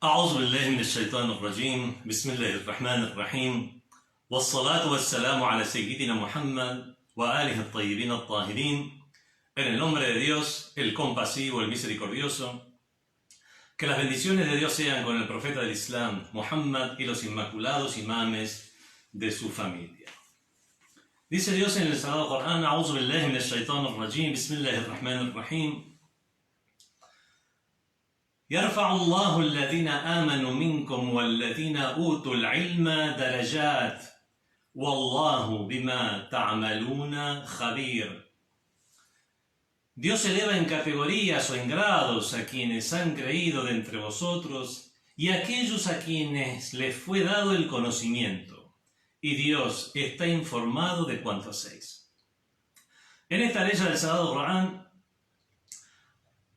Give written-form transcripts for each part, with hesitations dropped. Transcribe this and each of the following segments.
أعوذ بالله من الشيطان الرجيم بسم الله الرحمن الرحيم والصلاة والسلام على سيدنا محمد وآله الطيبين الطاهرين. En el nombre de Dios, el compasivo, el misericordioso, que las bendiciones de Dios sean con el profeta del Islam, Muhammad, y los inmaculados imames de su familia. Dice Dios en el Sagrado Corán: أعوذ بالله من الشيطان الرجيم بسم الله الرحمن الرحيم. يرفع الله الذين آمنوا منكم والذين أوتوا العلم درجات والله بما تعملون خبير. Dios eleva en categorías o en grados a quienes han creído de entre vosotros y a aquellos a quienes les fue dado el conocimiento, y Dios está informado de cuanto hacéis. En esta ley del Sagrado Corán,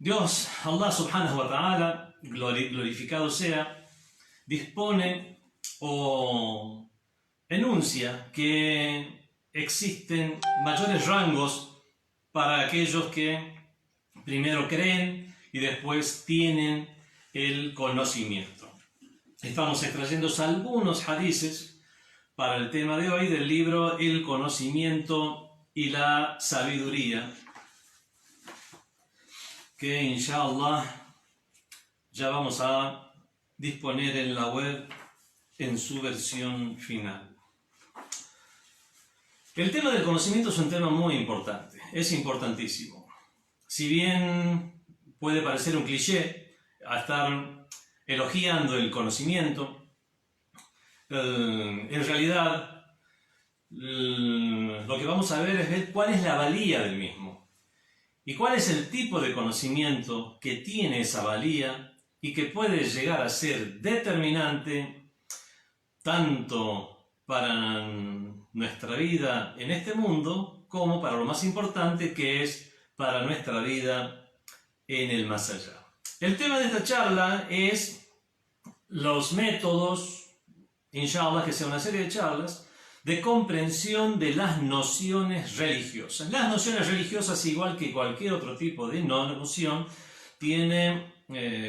Dios, Allah subhanahu wa ta'ala, glorificado sea, dispone o enuncia que existen mayores rangos para aquellos que primero creen y después tienen el conocimiento. Estamos extrayendo algunos hadices para el tema de hoy del libro El conocimiento y la sabiduría, que inshallah ya vamos a disponer en la web en su versión final. El tema del conocimiento es un tema muy importante, es importantísimo. Si bien puede parecer un cliché a estar elogiando el conocimiento, en realidad lo que vamos a ver es ver cuál es la valía del mismo. ¿Y cuál es el tipo de conocimiento que tiene esa valía y que puede llegar a ser determinante tanto para nuestra vida en este mundo como para lo más importante, que es para nuestra vida en el más allá? El tema de esta charla es los métodos, inshallah que sea una serie de charlas, de comprensión de las nociones religiosas. Las nociones religiosas, igual que cualquier otro tipo de noción, tienen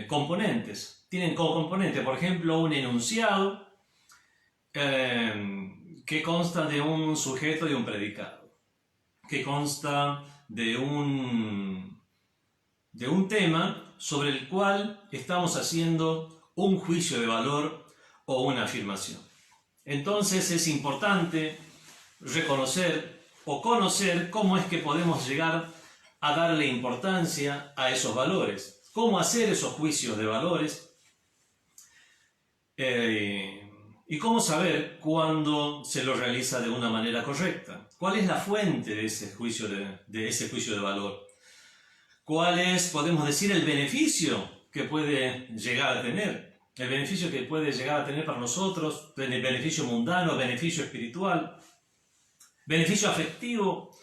componentes. Tienen como componente, por ejemplo, un enunciado que consta de un sujeto y un predicado, que consta de un tema sobre el cual estamos haciendo un juicio de valor o una afirmación. Entonces es importante reconocer o conocer cómo es que podemos llegar a darle importancia a esos valores, cómo hacer esos juicios de valores y cómo saber cuándo se lo realiza de una manera correcta. ¿Cuál es la fuente de ese juicio de valor? ¿Cuál es, podemos decir, el beneficio que puede llegar a tener? El beneficio que puede llegar a tener para nosotros, el beneficio mundano, beneficio espiritual, beneficio afectivo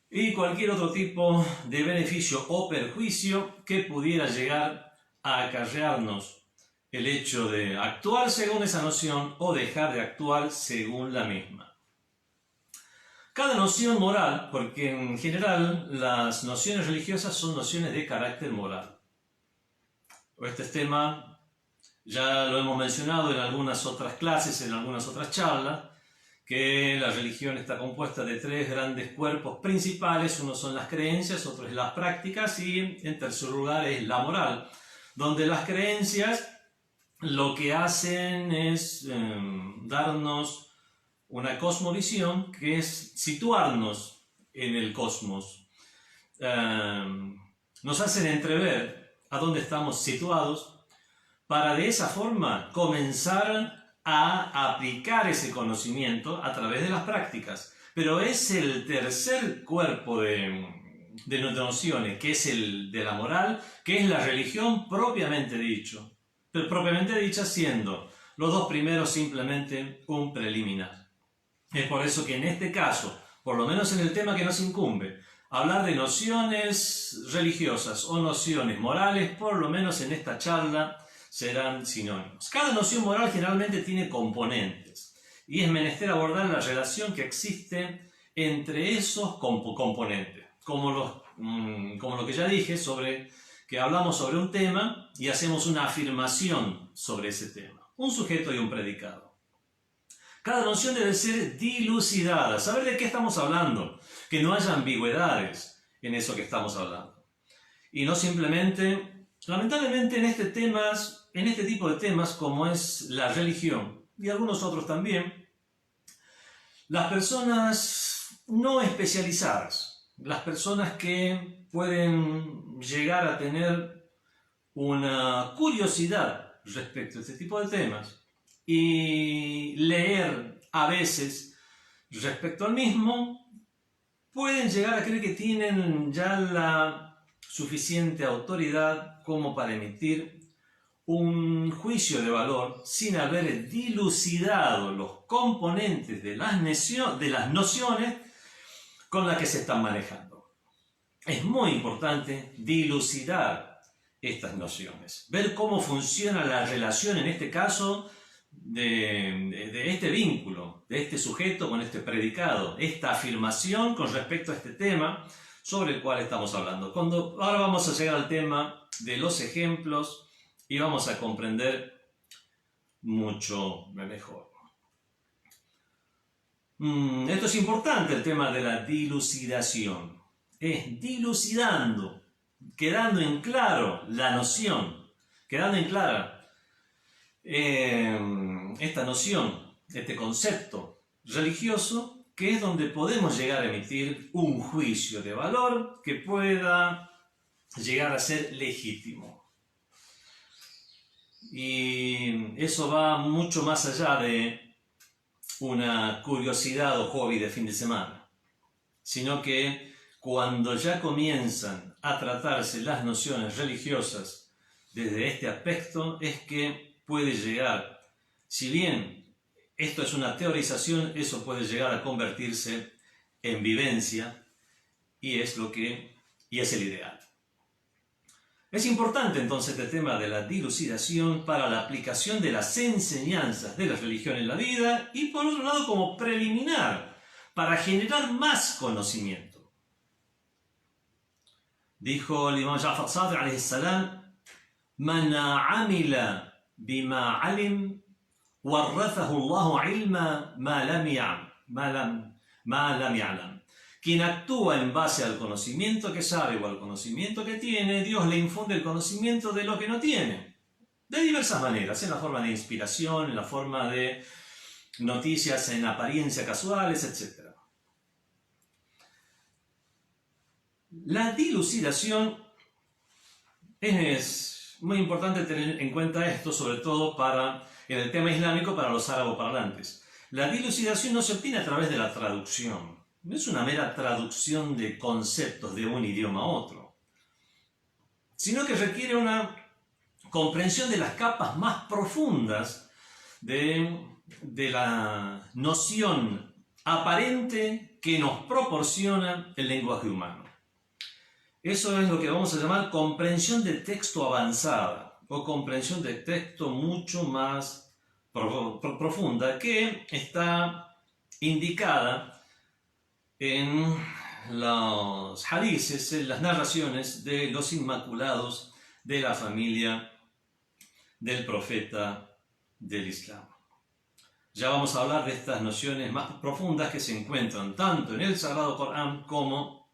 y cualquier otro tipo de beneficio o perjuicio que pudiera llegar a acarrearnos el hecho de actuar según esa noción o dejar de actuar según la misma. Cada noción moral, porque en general las nociones religiosas son nociones de carácter moral. Este tema ya lo hemos mencionado en algunas otras clases, en algunas otras charlas, que la religión está compuesta de tres grandes cuerpos principales. Uno son las creencias, otro es las prácticas y en tercer lugar es la moral, donde las creencias lo que hacen es darnos una cosmovisión, que es situarnos en el cosmos. Nos hacen entrever a dónde estamos situados, para de esa forma comenzar a aplicar ese conocimiento a través de las prácticas. Pero es el tercer cuerpo de nociones, que es el de la moral, que es la religión propiamente dicho. Propiamente dicha, siendo los dos primeros simplemente un preliminar. Es por eso que en este caso, por lo menos en el tema que nos incumbe, hablar de nociones religiosas o nociones morales, por lo menos en esta charla, serán sinónimos. Cada noción moral generalmente tiene componentes y es menester abordar la relación que existe entre esos componentes, como lo que ya dije sobre que hablamos sobre un tema y hacemos una afirmación sobre ese tema. Un sujeto y un predicado. Cada noción debe ser dilucidada, saber de qué estamos hablando, que no haya ambigüedades en eso que estamos hablando. Y no simplemente, lamentablemente en este tipo de temas como es la religión y algunos otros también, las personas no especializadas, las personas que pueden llegar a tener una curiosidad respecto a este tipo de temas y leer a veces respecto al mismo, pueden llegar a creer que tienen ya la suficiente autoridad como para emitir un juicio de valor sin haber dilucidado los componentes de las nociones con las que se están manejando. Es muy importante dilucidar estas nociones, ver cómo funciona la relación, en este caso, de este vínculo, de este sujeto con este predicado, esta afirmación con respecto a este tema sobre el cual estamos hablando. Ahora vamos a llegar al tema de los ejemplos y vamos a comprender mucho mejor. Esto es importante, el tema de la dilucidación. Es dilucidando, quedando en claro la noción, quedando en clara esta noción, este concepto religioso, que es donde podemos llegar a emitir un juicio de valor que pueda llegar a ser legítimo. Y eso va mucho más allá de una curiosidad o hobby de fin de semana, sino que cuando ya comienzan a tratarse las nociones religiosas desde este aspecto, es que puede llegar, si bien esto es una teorización, eso puede llegar a convertirse en vivencia y es el ideal. Es importante entonces este tema de la dilucidación para la aplicación de las enseñanzas de la religión en la vida y por otro lado como preliminar para generar más conocimiento. Dijo el imam Ja'far Sadiq alayhi salam: "Man amila bima alim warrathahu Allahu ilma ma lam ya'lam." Quien actúa en base al conocimiento que sabe o al conocimiento que tiene, Dios le infunde el conocimiento de lo que no tiene. De diversas maneras, en la forma de inspiración, en la forma de noticias en apariencia casuales, etc. La dilucidación es muy importante tener en cuenta esto, sobre todo en el tema islámico para los árabo-parlantes. La dilucidación no se obtiene a través de la traducción. No es una mera traducción de conceptos de un idioma a otro, sino que requiere una comprensión de las capas más profundas de la noción aparente que nos proporciona el lenguaje humano. Eso es lo que vamos a llamar comprensión de texto avanzada o comprensión de texto mucho más profunda, que está indicada en los hadices, en las narraciones de los inmaculados de la familia del profeta del Islam. Ya vamos a hablar de estas nociones más profundas que se encuentran tanto en el Sagrado Corán como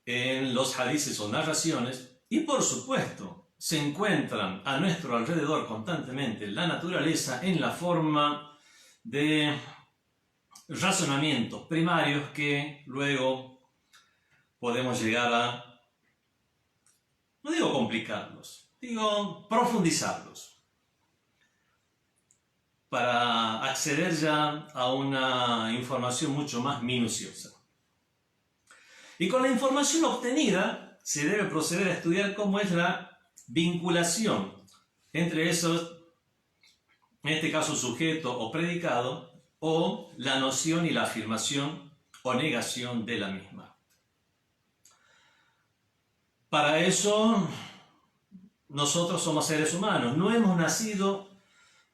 en los hadices o narraciones, y por supuesto se encuentran a nuestro alrededor constantemente en la naturaleza en la forma de razonamientos primarios que luego podemos llegar a, no digo complicarlos, digo profundizarlos, para acceder ya a una información mucho más minuciosa. Y con la información obtenida se debe proceder a estudiar cómo es la vinculación entre esos, en este caso sujeto o predicado, o la noción y la afirmación o negación de la misma. Para eso, nosotros somos seres humanos, no hemos nacido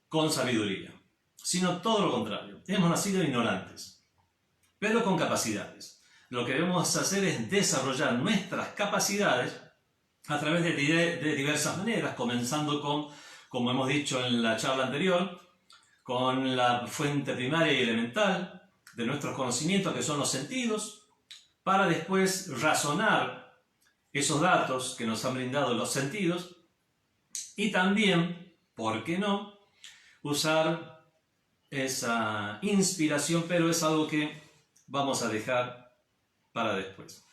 con sabiduría, sino todo lo contrario, hemos nacido ignorantes, pero con capacidades. Lo que debemos hacer es desarrollar nuestras capacidades a través de diversas maneras, comenzando con, como hemos dicho en la charla anterior, con la fuente primaria y elemental de nuestros conocimientos, que son los sentidos, para después razonar esos datos que nos han brindado los sentidos y también, ¿por qué no?, usar esa inspiración, pero es algo que vamos a dejar para después.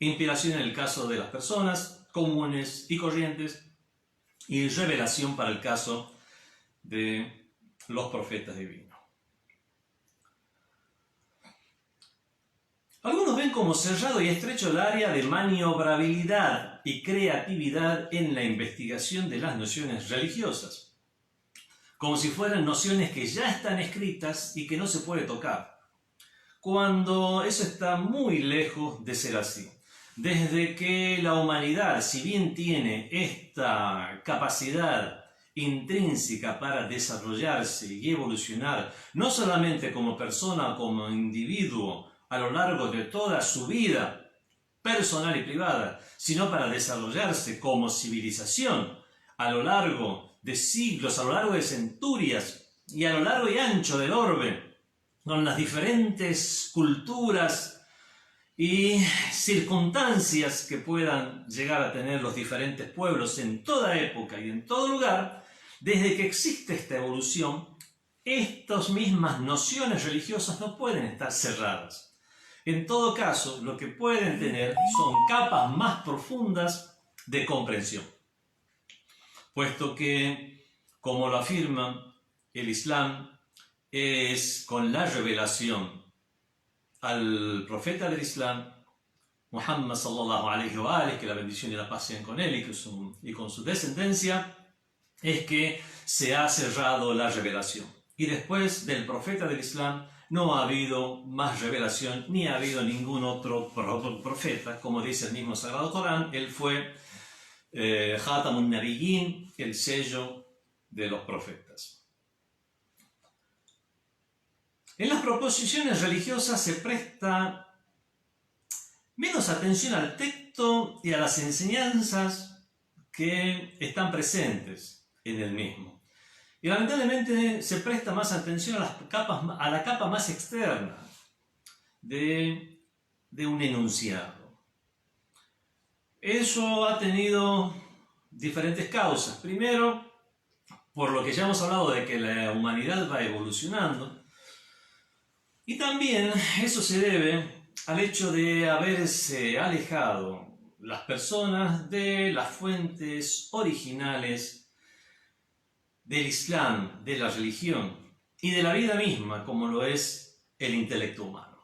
Inspiración en el caso de las personas comunes y corrientes y revelación para el caso de los profetas divinos. Algunos ven como cerrado y estrecho el área de maniobrabilidad y creatividad en la investigación de las nociones religiosas, como si fueran nociones que ya están escritas y que no se puede tocar, cuando eso está muy lejos de ser así. Desde que la humanidad, si bien tiene esta capacidad intrínseca para desarrollarse y evolucionar, no solamente como persona, como individuo, a lo largo de toda su vida personal y privada, sino para desarrollarse como civilización a lo largo de siglos, a lo largo de centurias y a lo largo y ancho del orbe, con las diferentes culturas y circunstancias que puedan llegar a tener los diferentes pueblos en toda época y en todo lugar. Desde que existe esta evolución, estas mismas nociones religiosas no pueden estar cerradas. En todo caso, lo que pueden tener son capas más profundas de comprensión, puesto que, como lo afirma el Islam, es con la revelación al profeta del Islam, Muhammad sallallahu alaihi wa alihi, que la bendición y la paz sean con él y con su descendencia, es que se ha cerrado la revelación. Y después del profeta del Islam no ha habido más revelación, ni ha habido ningún otro profeta. Como dice el mismo Sagrado Corán, él fue Khatamun Nabiyyin, el sello de los profetas. En las proposiciones religiosas se presta menos atención al texto y a las enseñanzas que están presentes en el mismo. Y lamentablemente se presta más atención a la capa más externa de un enunciado. Eso ha tenido diferentes causas. Primero, por lo que ya hemos hablado de que la humanidad va evolucionando. Y también eso se debe al hecho de haberse alejado las personas de las fuentes originales del Islam, de la religión y de la vida misma, como lo es el intelecto humano.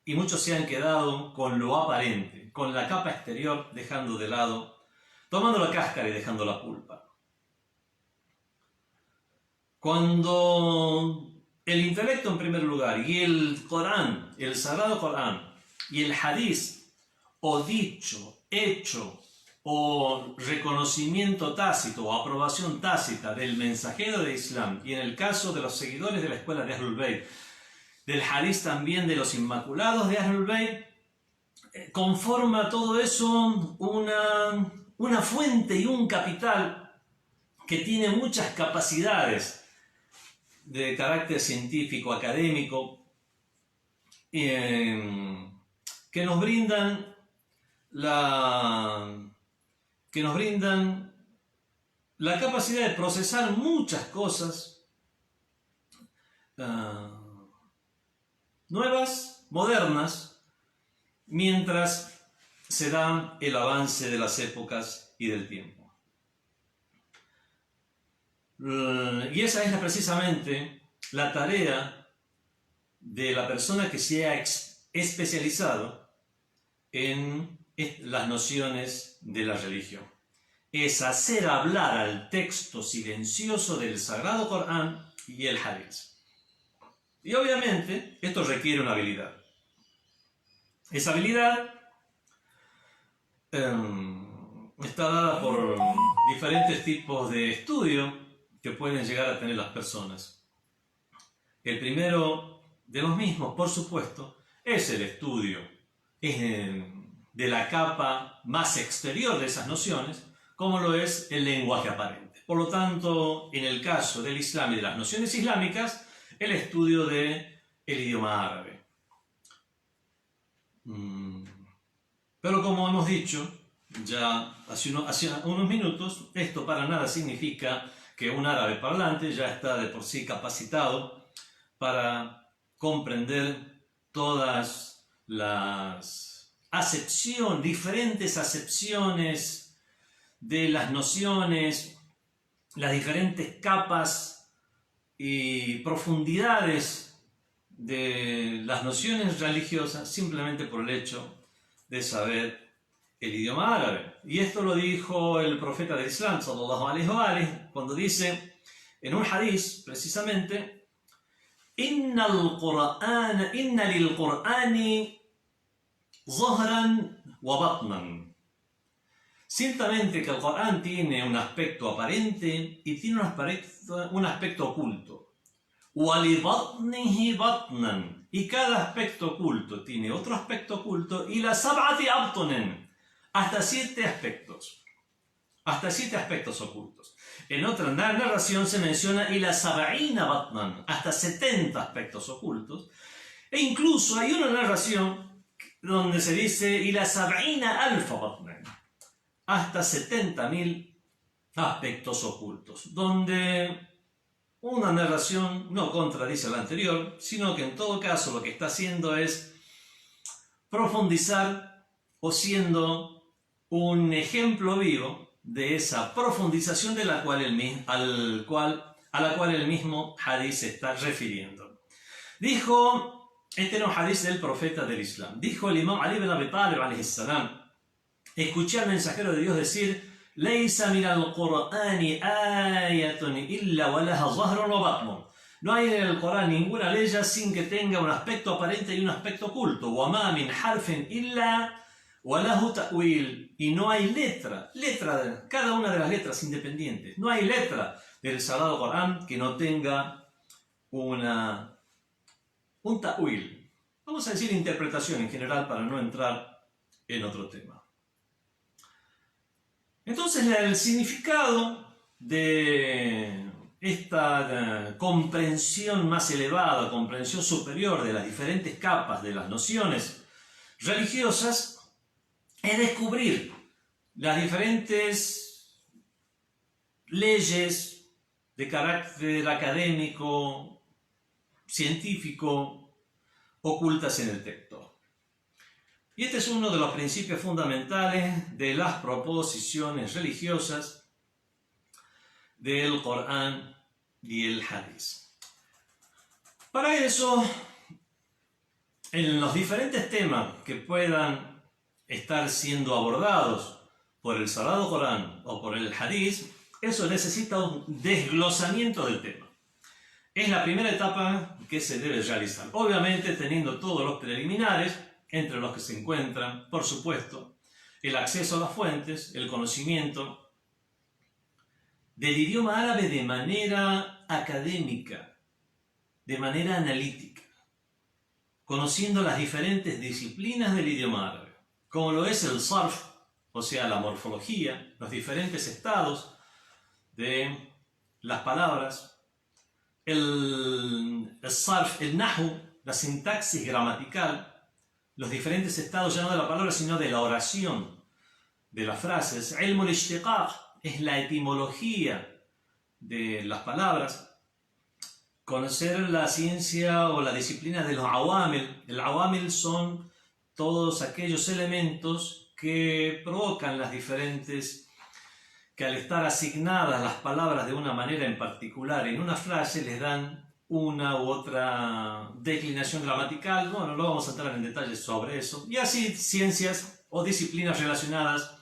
Y muchos se han quedado con lo aparente, con la capa exterior, dejando de lado, tomando la cáscara y dejando la pulpa. Cuando el intelecto en primer lugar y el Corán, el Sagrado Corán y el Hadith, o dicho, hecho, o reconocimiento tácito o aprobación tácita del mensajero de Islam, y en el caso de los seguidores de la escuela de Ahlul Bayt, del Hadith también de los Inmaculados de Ahlul Bayt, conforma todo eso una fuente y un capital que tiene muchas capacidades de carácter científico, académico, que nos brindan la capacidad de procesar muchas cosas nuevas, modernas, mientras se da el avance de las épocas y del tiempo. Y esa es precisamente la tarea de la persona que se ha especializado en las nociones de la religión. Es hacer hablar al texto silencioso del Sagrado Corán y el Hadith. Y obviamente esto requiere una habilidad. Esa habilidad está dada por diferentes tipos de estudio que pueden llegar a tener las personas. El primero de los mismos, por supuesto, es el estudio de de la capa más exterior de esas nociones, como lo es el lenguaje aparente. Por lo tanto, en el caso del Islam y de las nociones islámicas, el estudio del idioma árabe. Pero como hemos dicho ya hace unos minutos, esto para nada significa que un árabe parlante ya está de por sí capacitado para comprender todas las diferentes acepciones de las nociones, las diferentes capas y profundidades de las nociones religiosas simplemente por el hecho de saber el idioma árabe. Y esto lo dijo el profeta del Islam, sallallahu alaihi wa alihi, cuando dice en un hadiz precisamente: inna lil Qur'ani zahran wa batnan. Ciertamente que el Corán tiene un aspecto aparente y tiene un aspecto oculto. وَلِبَطْنِهِ بَطْنًا. Y cada aspecto oculto tiene otro aspecto oculto. Y la sab'ati abtunen. Hasta 7 aspectos. Hasta 7 aspectos ocultos. En otra narración se menciona y la sab'ina batnan. Hasta 70 aspectos ocultos. E incluso hay una narración donde se dice y la sab'ina alfa batnan. Hasta 70.000 aspectos ocultos. Donde una narración no contradice la anterior, sino que en todo caso lo que está haciendo es profundizar o siendo un ejemplo vivo de esa profundización de la cual a la cual el mismo hadith se está refiriendo. Dijo, este era un hadith del profeta del Islam, dijo el imam Ali ibn Abi Talib alayhi salam: escuché al mensajero de Dios decir: ليس من القرآن آية إلا ولها ظهر وبطن. No hay en el Corán ninguna ley sin que tenga un aspecto aparente y un aspecto oculto. وما من حرف إلا وله تأويل. Y no hay letra de cada una de las letras independientes. No hay letra del Sagrado Corán que no tenga un ta'wil. Vamos a decir interpretación en general para no entrar en otro tema. Entonces el significado de esta comprensión más elevada, comprensión superior de las diferentes capas de las nociones religiosas es descubrir las diferentes leyes de carácter académico, científico, ocultas en el texto. Y este es uno de los principios fundamentales de las proposiciones religiosas del Corán y el Hadith. Para eso, en los diferentes temas que puedan estar siendo abordados por el Sagrado Corán o por el Hadith, eso necesita un desglosamiento del tema. Es la primera etapa que se debe realizar, obviamente teniendo todos los preliminares, entre los que se encuentran, por supuesto, el acceso a las fuentes, el conocimiento del idioma árabe de manera académica, de manera analítica, conociendo las diferentes disciplinas del idioma árabe, como lo es el sarf, o sea, la morfología, los diferentes estados de las palabras, el sarf, el nahu, la sintaxis gramatical, los diferentes estados ya no de la palabra, sino de la oración, de las frases. Ilm al-ishtiqaq es la etimología de las palabras. Conocer la ciencia o la disciplina de los awamil. El awamil son todos aquellos elementos que provocan las diferentes, que al estar asignadas las palabras de una manera en particular en una frase les dan una u otra declinación gramatical. Bueno, no vamos a entrar en detalles sobre eso. Y así ciencias o disciplinas relacionadas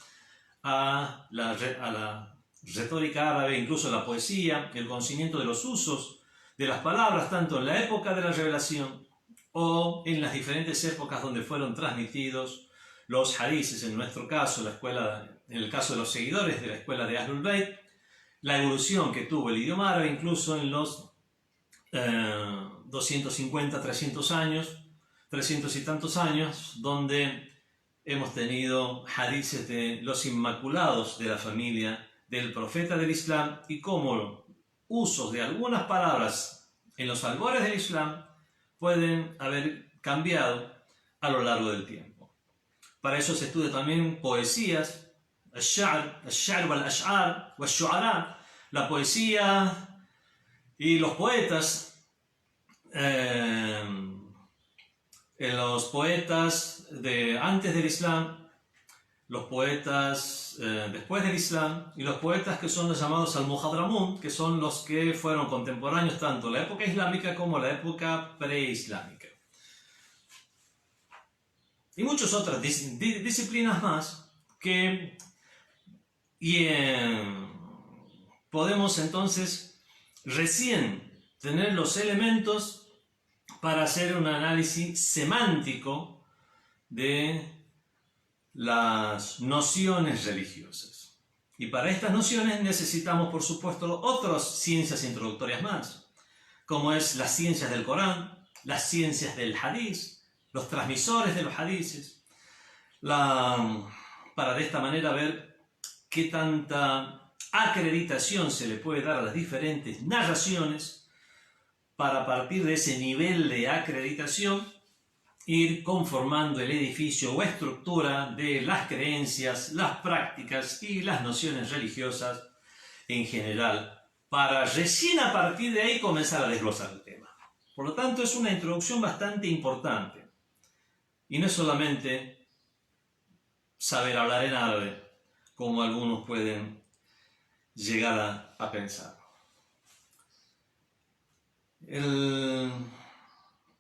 a la retórica árabe, incluso la poesía, el conocimiento de los usos de las palabras, tanto en la época de la revelación o en las diferentes épocas donde fueron transmitidos los hadices, en nuestro caso, en el caso de los seguidores de la escuela de Ahlul Bayt, la evolución que tuvo el idioma árabe, incluso en los 250, 300 años, 300 y tantos años, donde hemos tenido hadices de los inmaculados de la familia del profeta del Islam y cómo usos de algunas palabras en los albores del Islam pueden haber cambiado a lo largo del tiempo. Para eso se estudia también poesías, الشعر والأشعار والشعراء, la poesía y los poetas. Los poetas de antes del Islam, los poetas después del Islam y los poetas que son los llamados al-Muhadramun, que son los que fueron contemporáneos tanto en la época islámica como en la época preislámica. Y muchas otras disciplinas más que podemos entonces recién tener los elementos para hacer un análisis semántico de las nociones religiosas. Y para estas nociones necesitamos, por supuesto, otras ciencias introductorias más, como es las ciencias del Corán, las ciencias del Hadith, los transmisores de los hadices, para de esta manera ver qué tanta acreditación se le puede dar a las diferentes narraciones, para a partir de ese nivel de acreditación ir conformando el edificio o estructura de las creencias, las prácticas y las nociones religiosas en general, para recién a partir de ahí comenzar a desglosar el tema. Por lo tanto, es una introducción bastante importante. Y no es solamente saber hablar en árabe, como algunos pueden llegar a pensar.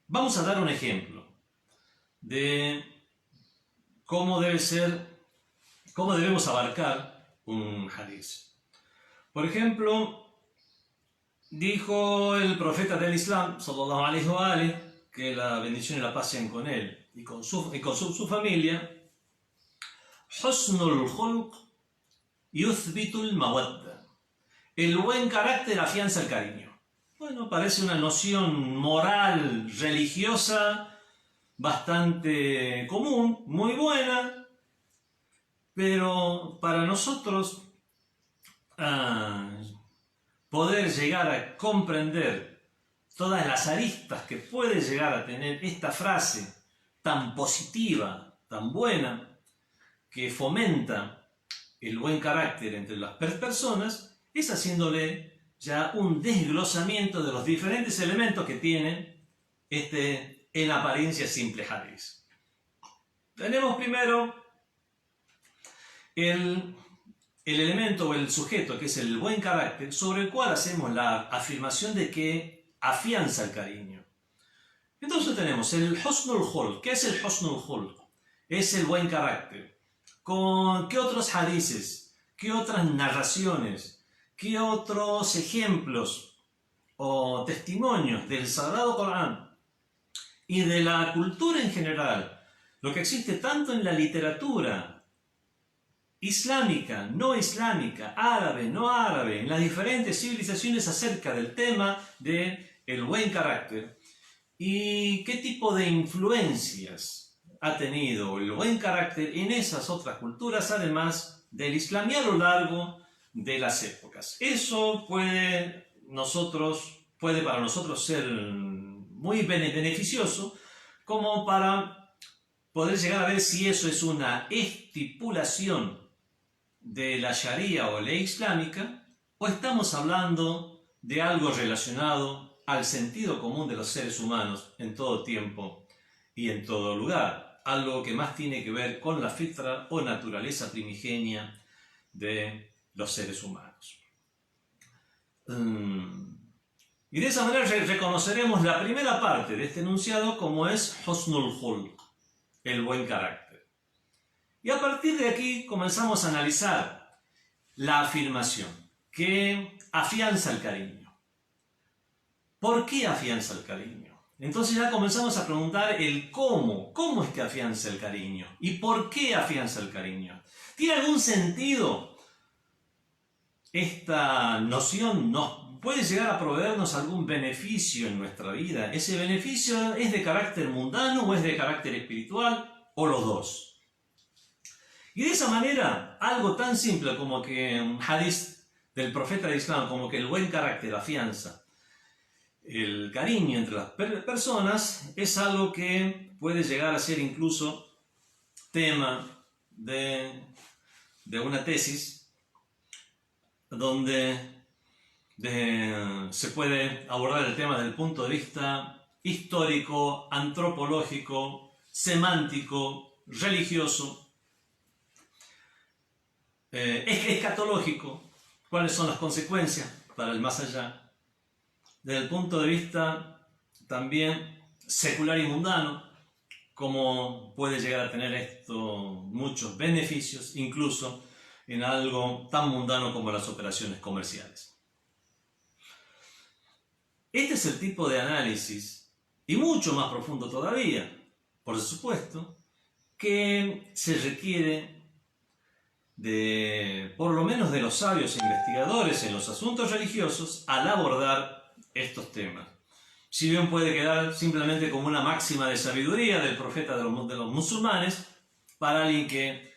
Vamos a dar un ejemplo de cómo debemos abarcar un hadith. Por ejemplo, dijo el profeta del Islam, sallallahu alaihi wa alihi, que la bendición y la paz sean con él y con su familia: Husnul khulq yuthbitul mawadda. El buen carácter afianza el cariño. Bueno, parece una noción moral, religiosa, bastante común, muy buena, pero para nosotros poder llegar a comprender todas las aristas que puede llegar a tener esta frase tan positiva, tan buena, que fomenta el buen carácter entre las personas, es haciéndole ya un desglosamiento de los diferentes elementos que tiene en apariencia simple hadith. Tenemos primero el elemento o el sujeto, que es el buen carácter, sobre el cual hacemos la afirmación de que afianza el cariño. Entonces tenemos el husnul khulq. ¿Qué es el husnul khulq? Es el buen carácter. ¿Qué otros hadices? ¿Qué otras narraciones? ¿Qué otros ejemplos o testimonios del Sagrado Corán y de la cultura en general, lo que existe tanto en la literatura islámica, no islámica, árabe, no árabe, en las diferentes civilizaciones acerca del tema del buen carácter, y qué tipo de influencias ha tenido el buen carácter en esas otras culturas, además del Islam, y a lo largo de las épocas? Eso puede para nosotros ser muy beneficioso, como para poder llegar a ver si eso es una estipulación de la Sharia o ley islámica, o estamos hablando de algo relacionado al sentido común de los seres humanos en todo tiempo y en todo lugar, algo que más tiene que ver con la fitra o naturaleza primigenia de los seres humanos. Y de esa manera reconoceremos la primera parte de este enunciado como es husnul khulq, el buen carácter. Y a partir de aquí comenzamos a analizar la afirmación que afianza el cariño. ¿Por qué afianza el cariño? Entonces ya comenzamos a preguntar el cómo. ¿Cómo es que afianza el cariño? ¿Y por qué afianza el cariño? ¿Tiene algún sentido esta noción? ¿Puede llegar a proveernos algún beneficio en nuestra vida? ¿Ese beneficio es de carácter mundano o es de carácter espiritual? ¿O los dos? Y de esa manera, algo tan simple como que un hadith del profeta del Islam, como que el buen carácter afianza el cariño entre las personas, es algo que puede llegar a ser incluso tema de una tesis donde se puede abordar el tema desde el punto de vista histórico, antropológico, semántico, religioso, escatológico, cuáles son las consecuencias para el más allá, desde el punto de vista también secular y mundano, cómo puede llegar a tener esto muchos beneficios, incluso en algo tan mundano como las operaciones comerciales. Este es el tipo de análisis, y mucho más profundo todavía, por supuesto, que se requiere por lo menos de los sabios investigadores en los asuntos religiosos al abordar estos temas. Si bien puede quedar simplemente como una máxima de sabiduría del profeta de los musulmanes, para alguien que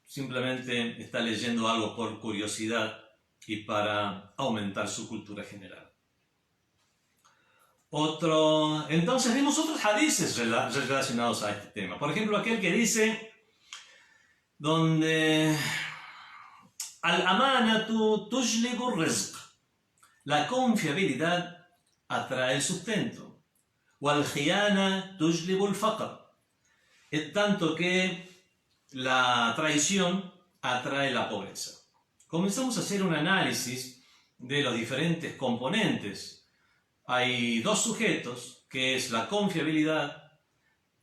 simplemente está leyendo algo por curiosidad y para aumentar su cultura general. Entonces vemos otros hadices relacionados a este tema. Por ejemplo, aquel que dice donde al-amanatu tujlibu rizq, la confiabilidad atrae el sustento, wal-khiyana tujlibu al-faqr, es tanto que la traición atrae la pobreza. Comenzamos a hacer un análisis de los diferentes componentes. Hay dos sujetos, que es la confiabilidad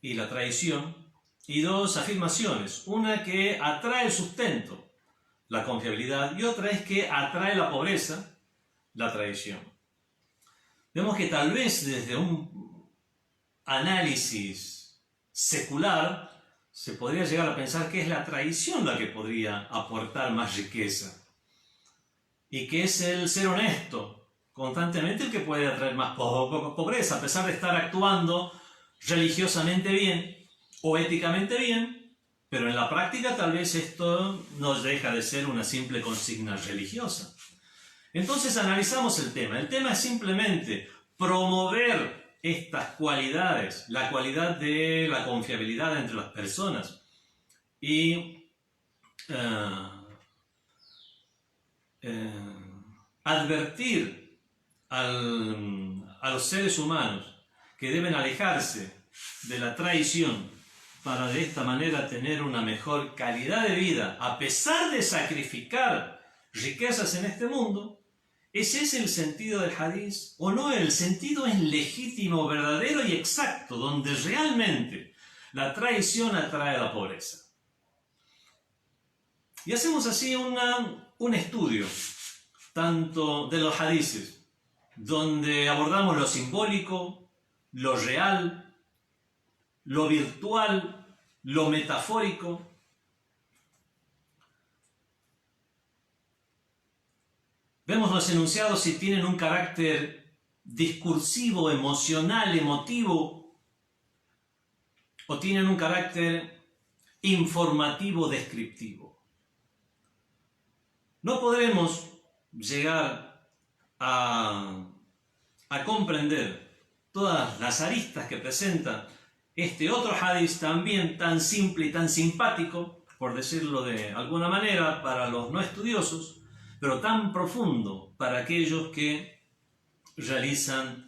y la traición, y dos afirmaciones, una que atrae el sustento, la confiabilidad, y otra es que atrae la pobreza, la traición. Vemos que tal vez desde un análisis secular se podría llegar a pensar que es la traición la que podría aportar más riqueza y que es el ser honesto constantemente el que puede atraer más pobreza, a pesar de estar actuando religiosamente bien o éticamente bien, pero en la práctica tal vez esto no deja de ser una simple consigna religiosa. Entonces analizamos el tema. El tema es simplemente promover estas cualidades, la cualidad de la confiabilidad entre las personas y advertir a los seres humanos que deben alejarse de la traición para de esta manera tener una mejor calidad de vida, a pesar de sacrificar riquezas en este mundo. ¿Ese es el sentido del hadith? ¿O no? El sentido es legítimo, verdadero y exacto, donde realmente la traición atrae a la pobreza. Y hacemos así un estudio, tanto de los hadices, donde abordamos lo simbólico, lo real, lo virtual, lo metafórico. Vemos los enunciados si tienen un carácter discursivo, emocional, emotivo, o tienen un carácter informativo, descriptivo. No podremos llegar a comprender todas las aristas que presenta este otro hadith también tan simple y tan simpático, por decirlo de alguna manera, para los no estudiosos, pero tan profundo para aquellos que realizan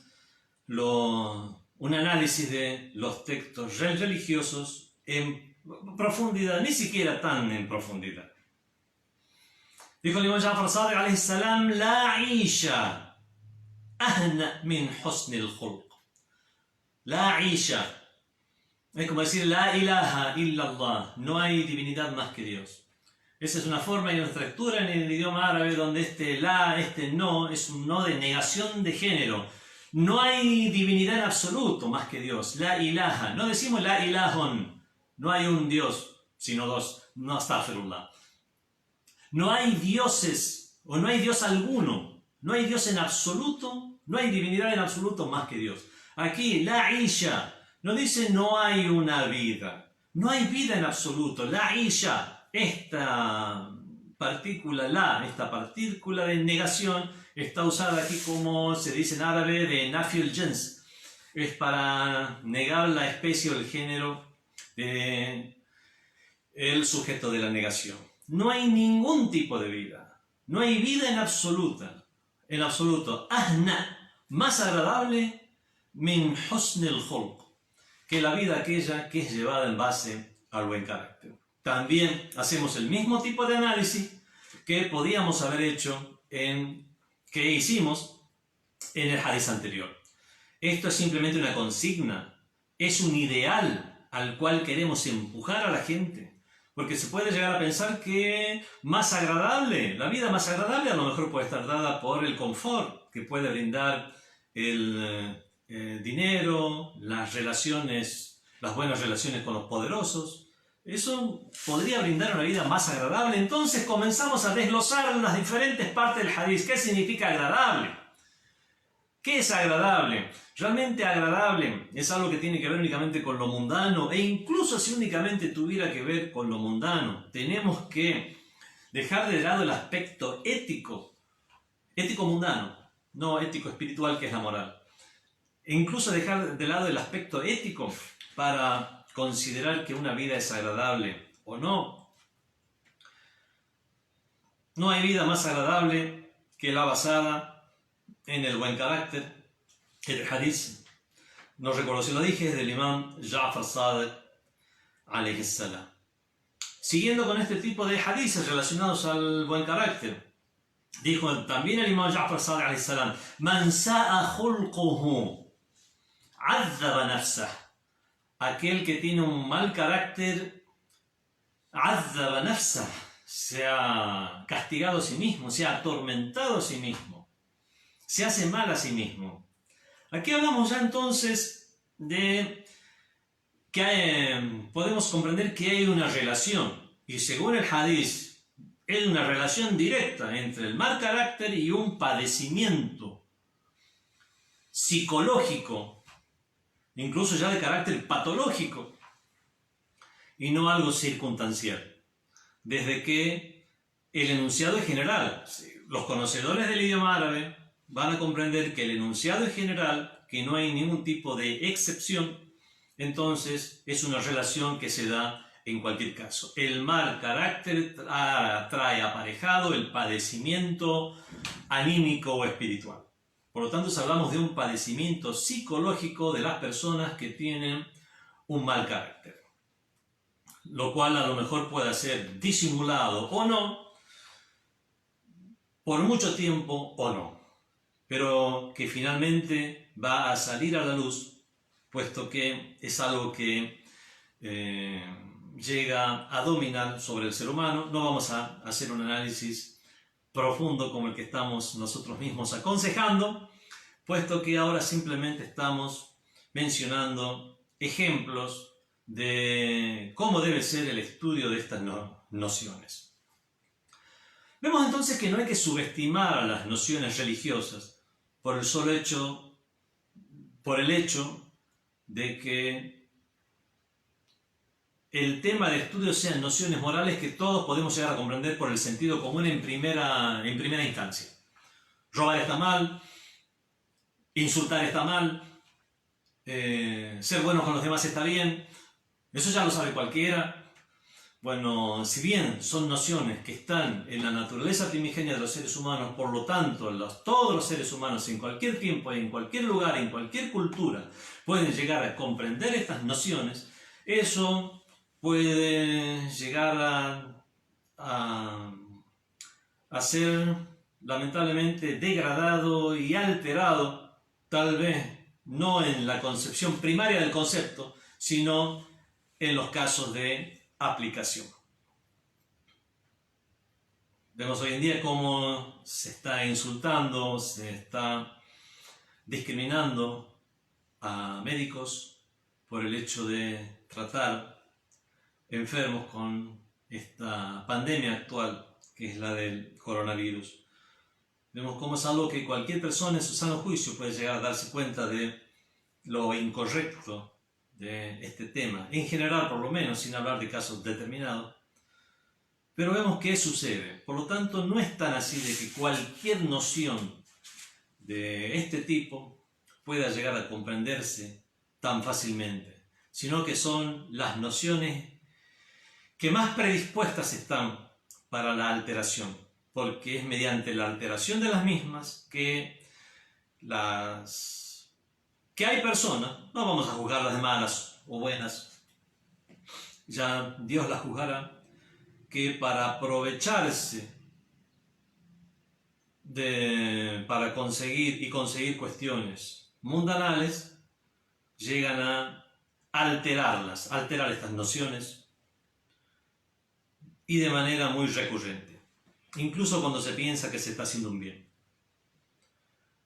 un análisis de los textos religiosos en profundidad, ni siquiera tan en profundidad. Dijo el Imam Ja'far Sadiq alayhi salam: la isha ahna min husn al-khulq. La isha es como decir la ilaha illallah, no hay divinidad más que Dios. Esa es una forma y una estructura en el idioma árabe donde este la, este no, es un no de negación de género. No hay divinidad en absoluto más que Dios. La ilaha. No decimos la ilahon. No hay un Dios, sino dos. No, astaghfirullah. No hay dioses, o no hay Dios alguno. No hay Dios en absoluto, no hay divinidad en absoluto más que Dios. Aquí, la isha, no dice no hay una vida. No hay vida en absoluto. La isha, esta partícula de negación, está usada aquí como se dice en árabe de nafi al-jins. Es para negar la especie o el género del sujeto de la negación. No hay ningún tipo de vida. No hay vida en absoluta. En absoluto. Ahna, más agradable, min husn al-khulq, que la vida aquella que es llevada en base al buen carácter. También hacemos el mismo tipo de análisis que podíamos haber hecho que hicimos en el hadith anterior. Esto es simplemente una consigna, es un ideal al cual queremos empujar a la gente, porque se puede llegar a pensar que la vida más agradable a lo mejor puede estar dada por el confort que puede brindar el dinero, las buenas relaciones con los poderosos. Eso podría brindar una vida más agradable. Entonces comenzamos a desglosar las diferentes partes del hadith. ¿Qué significa agradable? ¿Qué es agradable? Realmente agradable es algo que tiene que ver únicamente con lo mundano, e incluso si únicamente tuviera que ver con lo mundano, tenemos que dejar de lado el aspecto ético mundano, no ético espiritual, que es la moral. E incluso dejar de lado el aspecto ético para considerar que una vida es agradable o no. No hay vida más agradable que la basada en el buen carácter. El hadith, no recuerdo si lo dije, es del imam Ja'far Sadiq alayhi salam. Siguiendo con este tipo de hadiths relacionados al buen carácter, dijo también el imam Ja'far Sadiq alayhi salam: Man sa'a khulquhu 'azzaba nafsah. Aquel que tiene un mal carácter, 'azzaba nafsah, se ha castigado a sí mismo, se ha atormentado a sí mismo, se hace mal a sí mismo. Aquí hablamos ya entonces de que podemos comprender que hay una relación, y según el hadith, es una relación directa entre el mal carácter y un padecimiento psicológico, incluso ya de carácter patológico, y no algo circunstancial. Desde que el enunciado es general. Los conocedores del idioma árabe van a comprender que el enunciado es general, que no hay ningún tipo de excepción, entonces es una relación que se da en cualquier caso. El mal carácter trae aparejado el padecimiento anímico o espiritual. Por lo tanto, hablamos de un padecimiento psicológico de las personas que tienen un mal carácter, lo cual a lo mejor puede ser disimulado o no, por mucho tiempo o no, pero que finalmente va a salir a la luz, puesto que es algo que llega a dominar sobre el ser humano. No vamos a hacer un análisis profundo como el que estamos nosotros mismos aconsejando, puesto que ahora simplemente estamos mencionando ejemplos de cómo debe ser el estudio de estas nociones. Vemos entonces que no hay que subestimar a las nociones religiosas por el hecho de que el tema de estudio sean nociones morales que todos podemos llegar a comprender por el sentido común en primera instancia. Robar está mal, insultar está mal, ser bueno con los demás está bien, eso ya lo sabe cualquiera. Bueno, si bien son nociones que están en la naturaleza primigenia de los seres humanos, por lo tanto, todos los seres humanos en cualquier tiempo, en cualquier lugar, en cualquier cultura, pueden llegar a comprender estas nociones, eso puede llegar a ser lamentablemente degradado y alterado, tal vez no en la concepción primaria del concepto, sino en los casos de aplicación. Vemos hoy en día cómo se está insultando, se está discriminando a médicos por el hecho de tratar enfermos con esta pandemia actual, que es la del coronavirus. Vemos cómo es algo que cualquier persona en su sano juicio puede llegar a darse cuenta de lo incorrecto de este tema, en general por lo menos, sin hablar de casos determinados. Pero vemos qué sucede. Por lo tanto, no es tan así de que cualquier noción de este tipo pueda llegar a comprenderse tan fácilmente, sino que son las nociones que más predispuestas están para la alteración, porque es mediante la alteración de las mismas que hay personas, no vamos a juzgarlas de malas o buenas, ya Dios las juzgará, que para aprovecharse para conseguir cuestiones mundanales, llegan a alterar estas nociones, y de manera muy recurrente, incluso cuando se piensa que se está haciendo un bien.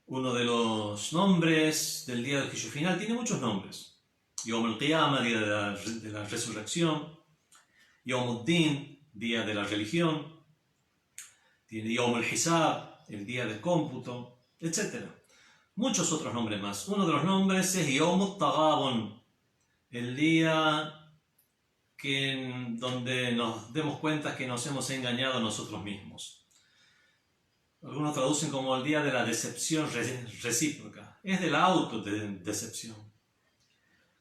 Uno de los nombres del día del juicio final tiene muchos nombres. Yom al-Qiyamah, día de la resurrección. Yom al-Din, día de la religión. Tiene Yom al-Hisab, el día del cómputo, etc. Muchos otros nombres más. Uno de los nombres es Yom al-Taghabun, el día donde nos demos cuenta que nos hemos engañado a nosotros mismos. Algunos traducen como el día de la decepción recíproca. Es de la autodecepción.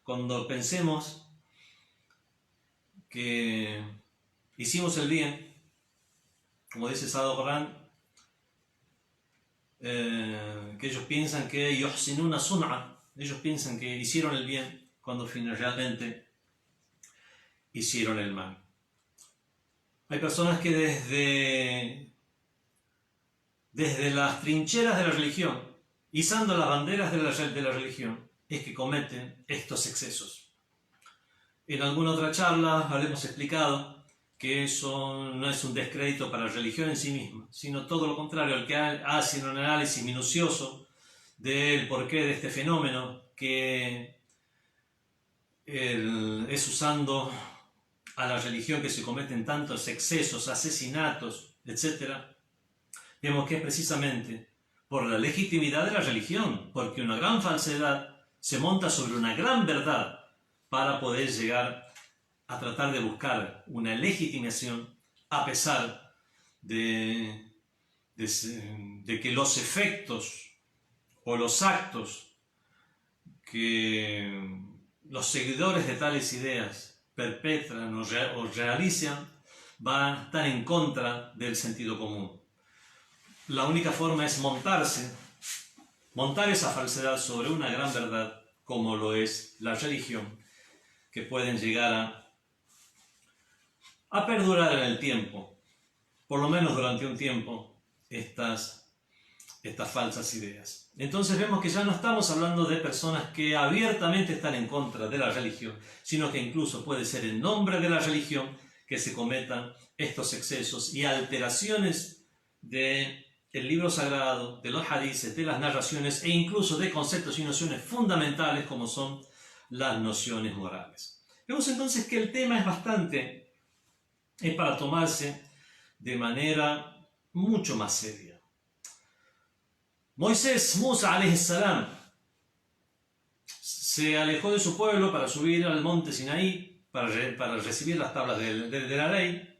Cuando pensemos que hicimos el bien, como dice Sado Corán, que ellos piensan que yuhsinuna sun'a, ellos piensan que hicieron el bien cuando realmente hicieron el mal. Hay personas que desde las trincheras de la religión, izando las banderas de la religión, es que cometen estos excesos. En alguna otra charla habremos explicado que eso no es un descrédito para la religión en sí misma, sino todo lo contrario, el que hace un análisis minucioso del porqué de este fenómeno, que es usando a la religión que se cometen tantos excesos, asesinatos, etc., vemos que es precisamente por la legitimidad de la religión, porque una gran falsedad se monta sobre una gran verdad para poder llegar a tratar de buscar una legitimación a pesar de que los efectos o los actos que los seguidores de tales ideas perpetran o realizan van a estar en contra del sentido común. La única forma es montar esa falsedad sobre una gran verdad como lo es la religión, que pueden llegar a perdurar en el tiempo, por lo menos durante un tiempo, estas falsas ideas. Entonces vemos que ya no estamos hablando de personas que abiertamente están en contra de la religión, sino que incluso puede ser en nombre de la religión que se cometan estos excesos y alteraciones del libro sagrado, de los hadices, de las narraciones e incluso de conceptos y nociones fundamentales como son las nociones morales. Vemos entonces que el tema es para tomarse de manera mucho más seria. Musa alayhi salam, se alejó de su pueblo para subir al monte Sinaí, para recibir las tablas de la ley.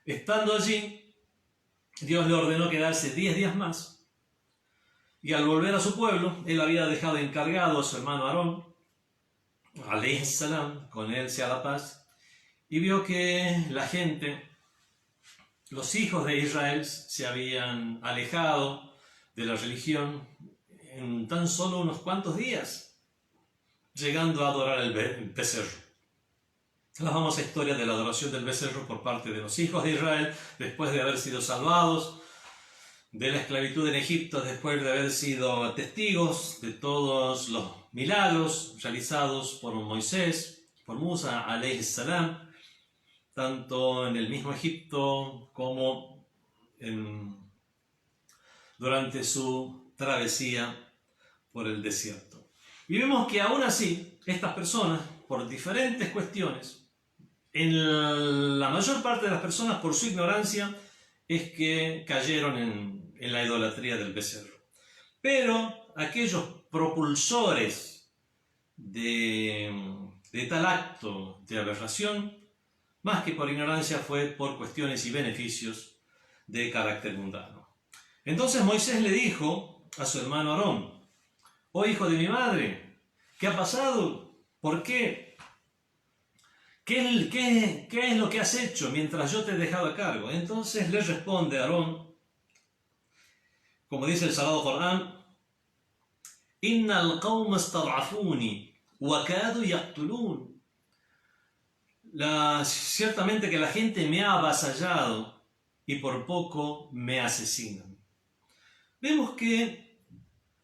Estando allí, Dios le ordenó quedarse 10 días más, y al volver a su pueblo, él había dejado encargado a su hermano Aarón, alayhi salam, con él sea la paz, y vio que la gente, los hijos de Israel, se habían alejado de la religión en tan solo unos cuantos días, llegando a adorar el becerro. La famosa historia de la adoración del becerro por parte de los hijos de Israel, después de haber sido salvados de la esclavitud en Egipto, después de haber sido testigos de todos los milagros realizados por Moisés, por Musa alayhi salam, tanto en el mismo Egipto como durante su travesía por el desierto. Y vemos que aún así, estas personas, por diferentes cuestiones, en la mayor parte de las personas, por su ignorancia, es que cayeron en la idolatría del becerro. Pero aquellos propulsores de tal acto de aberración, más que por ignorancia fue por cuestiones y beneficios de carácter mundano. Entonces Moisés le dijo a su hermano Aarón: «Oh hijo de mi madre, ¿qué ha pasado? ¿Por qué? ¿Qué es lo que has hecho mientras yo te he dejado a cargo?». Entonces le responde Aarón, como dice el Sagrado Corán: «Inna al-qawma istad'afuni wa kadu yaqtulun». Ciertamente que la gente me ha avasallado y por poco me asesinan. Vemos que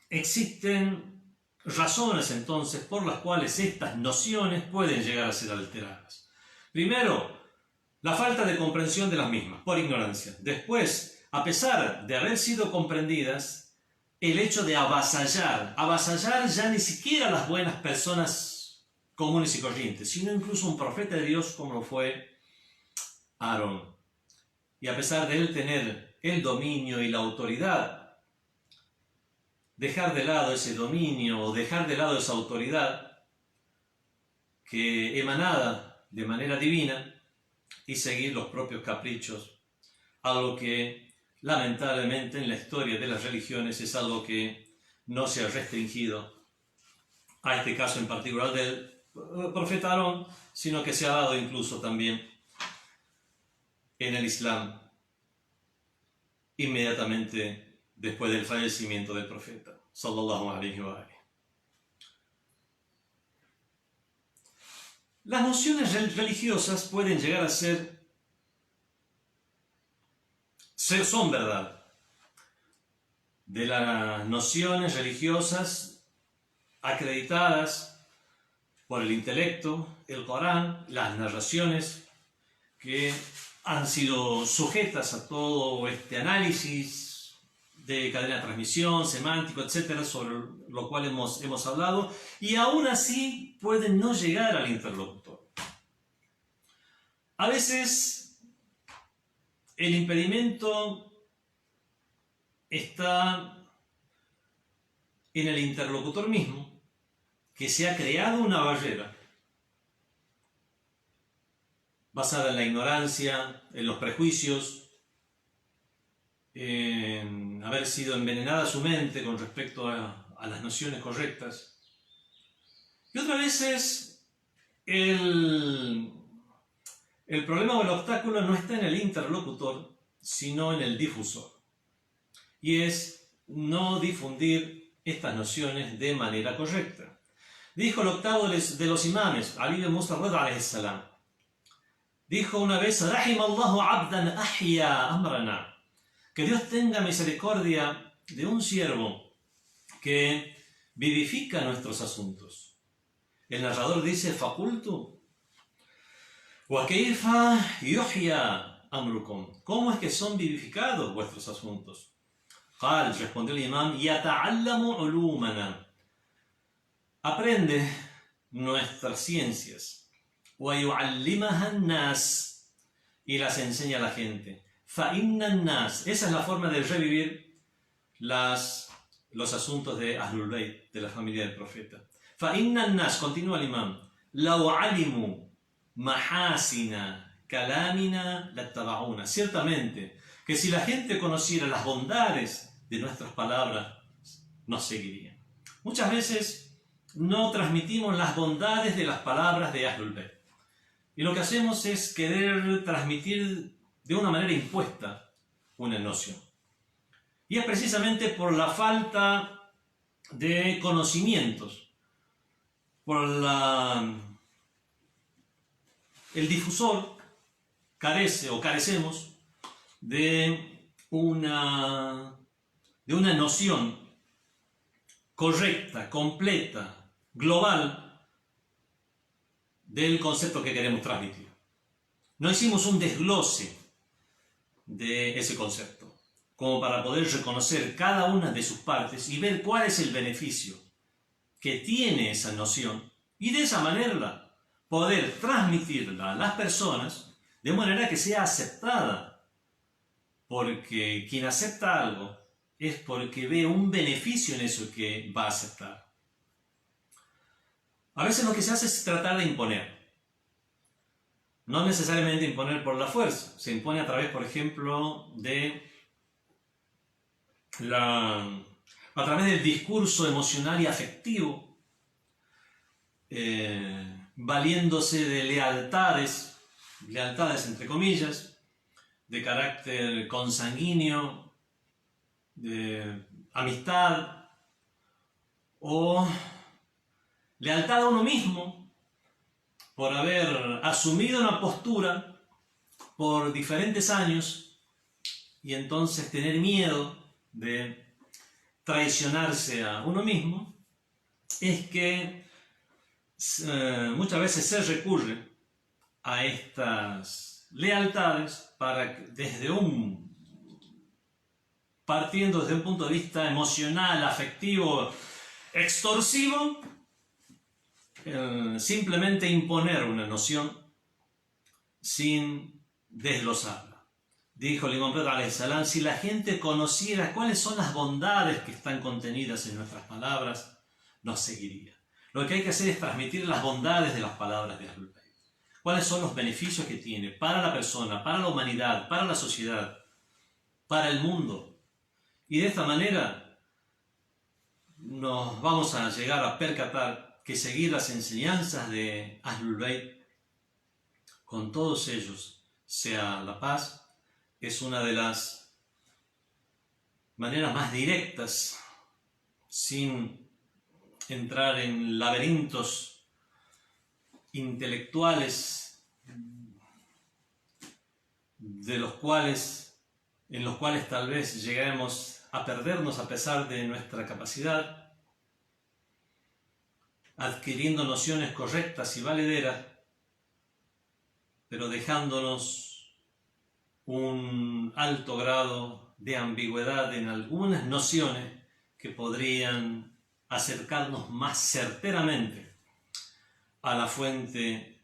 existen razones entonces por las cuales estas nociones pueden llegar a ser alteradas. Primero, la falta de comprensión de las mismas, por ignorancia. Después, a pesar de haber sido comprendidas, el hecho de avasallar ya ni siquiera a las buenas personas comunes y corrientes, sino incluso un profeta de Dios como lo fue Aarón. Y a pesar de él tener el dominio y la autoridad, dejar de lado ese dominio o dejar de lado esa autoridad que emanada de manera divina y seguir los propios caprichos, algo que lamentablemente en la historia de las religiones es algo que no se ha restringido a este caso en particular del profeta Aarón, sino que se ha dado incluso también en el Islam inmediatamente después del fallecimiento del profeta, sallallahu alaihi wa alihi. Las nociones religiosas pueden llegar a son verdad. De las nociones religiosas acreditadas por el intelecto, el Corán, las narraciones que han sido sujetas a todo este análisis de cadena de transmisión, semántico, etcétera, sobre lo cual hemos hablado, y aún así pueden no llegar al interlocutor. A veces el impedimento está en el interlocutor mismo, que se ha creado una barrera basada en la ignorancia, en los prejuicios, en haber sido envenenada su mente con respecto a las nociones correctas. Y otras veces el problema o el obstáculo no está en el interlocutor, sino en el difusor. Y es no difundir estas nociones de manera correcta. Dijo el octavo de los imames, Ali ibn Musa alayhi salam, dijo una vez: «Rahimallahu abdan ahya amrana», que Dios tenga misericordia de un siervo que vivifica nuestros asuntos. El narrador dice: «Fakultu, wa kayfa yuhya amrukum», ¿cómo es que son vivificados vuestros asuntos? Qal, respondió el imam: «Yata'allamu ulumana», aprende nuestras ciencias, wa yu'allimaha an-nas, y las enseña a la gente. Fa inna an-nas, esa es la forma de revivir los asuntos de Ahlul Bayt, de la familia del profeta. Fa inna an-nas, continúa el imam, law alimu mahasina kalamina lattaba'una, ciertamente que si la gente conociera las bondades de nuestras palabras, nos seguirían. Muchas veces no transmitimos las bondades de las palabras de Ahlul Bayt. Y lo que hacemos es querer transmitir de una manera impuesta una noción. Y es precisamente por la falta de conocimientos, por el difusor carecemos de una noción correcta, completa, global del concepto que queremos transmitir. No hicimos un desglose de ese concepto, como para poder reconocer cada una de sus partes y ver cuál es el beneficio que tiene esa noción, y de esa manera poder transmitirla a las personas de manera que sea aceptada, porque quien acepta algo es porque ve un beneficio en eso que va a aceptar. A veces lo que se hace es tratar de imponer. No necesariamente imponer por la fuerza. Se impone a través, por ejemplo, a través del discurso emocional y afectivo, valiéndose de lealtades entre comillas, de carácter consanguíneo, de amistad o lealtad a uno mismo por haber asumido una postura por diferentes años y entonces tener miedo de traicionarse a uno mismo, es que muchas veces se recurre a estas lealtades para partiendo desde un punto de vista emocional, afectivo, extorsivo, simplemente imponer una noción sin desglosarla. Dijo el Imam Pedro alayhi, si la gente conociera cuáles son las bondades que están contenidas en nuestras palabras, nos seguiría. Lo que hay que hacer es transmitir las bondades de las palabras de Ahlul Bayt. ¿Cuáles son los beneficios que tiene para la persona, para la humanidad, para la sociedad, para el mundo? Y de esta manera nos vamos a llegar a percatar que seguir las enseñanzas de Ahlul Bayt con todos ellos, sea la paz, es una de las maneras más directas, sin entrar en laberintos intelectuales en los cuales tal vez lleguemos a perdernos a pesar de nuestra capacidad, adquiriendo nociones correctas y valederas, pero dejándonos un alto grado de ambigüedad en algunas nociones que podrían acercarnos más certeramente a la fuente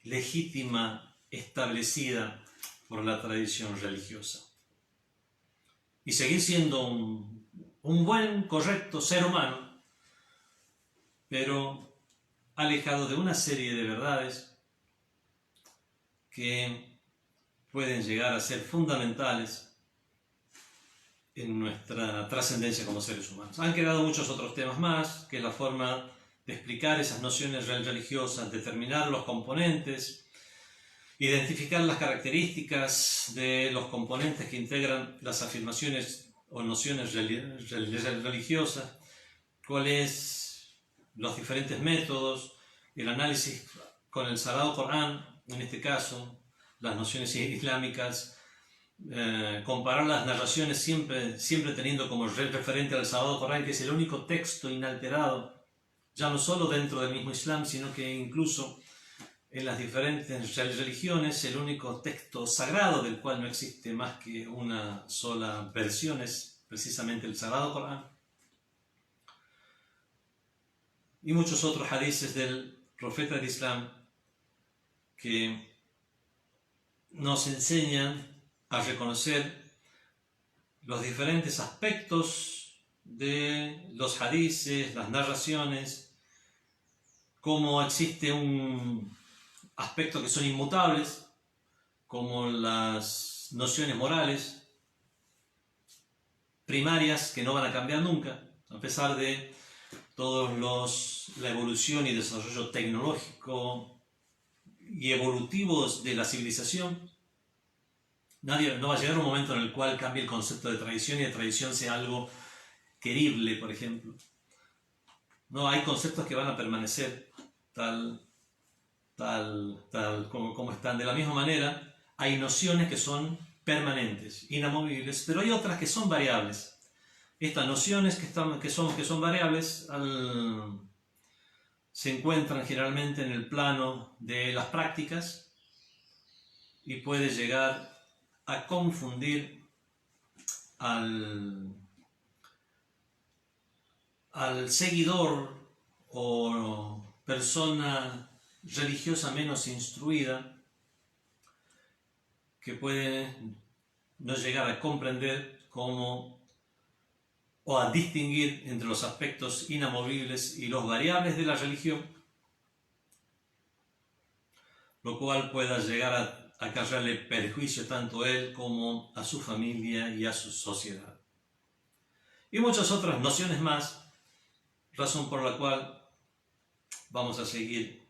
legítima establecida por la tradición religiosa. Y seguir siendo un buen, correcto ser humano, pero alejado de una serie de verdades que pueden llegar a ser fundamentales en nuestra trascendencia como seres humanos. Han quedado muchos otros temas más, que es la forma de explicar esas nociones religiosas, determinar los componentes, identificar las características de los componentes que integran las afirmaciones o nociones religiosas, cuáles los diferentes métodos, el análisis con el Sagrado Corán, en este caso, las nociones islámicas, comparar las narraciones siempre teniendo como referente al Sagrado Corán, que es el único texto inalterado, ya no solo dentro del mismo Islam, sino que incluso en las diferentes religiones, el único texto sagrado del cual no existe más que una sola versión es precisamente el Sagrado Corán. Y muchos otros hadices del profeta del Islam que nos enseñan a reconocer los diferentes aspectos de los hadices, las narraciones, cómo existe un aspectos que son inmutables, como las nociones morales primarias que no van a cambiar nunca, a pesar de la evolución y desarrollo tecnológico y evolutivos de la civilización. No va a llegar un momento en el cual cambie el concepto de tradición y de tradición sea algo querible, por ejemplo. No, hay conceptos que van a permanecer tal como están. De la misma manera, hay nociones que son permanentes, inamovibles, pero hay otras que son variables. Estas nociones que son variables se encuentran generalmente en el plano de las prácticas y puede llegar a confundir al seguidor o persona religiosa menos instruida, que puede no llegar a comprender o a distinguir entre los aspectos inamovibles y los variables de la religión, lo cual pueda llegar a acarrearle perjuicio tanto a él como a su familia y a su sociedad. Y muchas otras nociones más, razón por la cual vamos a seguir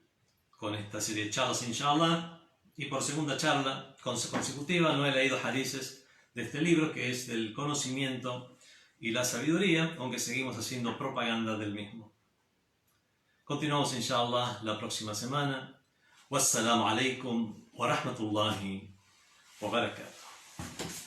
con esta serie de charlas, inshallah, y por segunda charla consecutiva no he leído hadices de este libro, que es del conocimiento y la sabiduría, aunque seguimos haciendo propaganda del mismo. Continuamos inshallah la próxima semana. Wassalamu alaikum wa rahmatullahi wa barakatuh.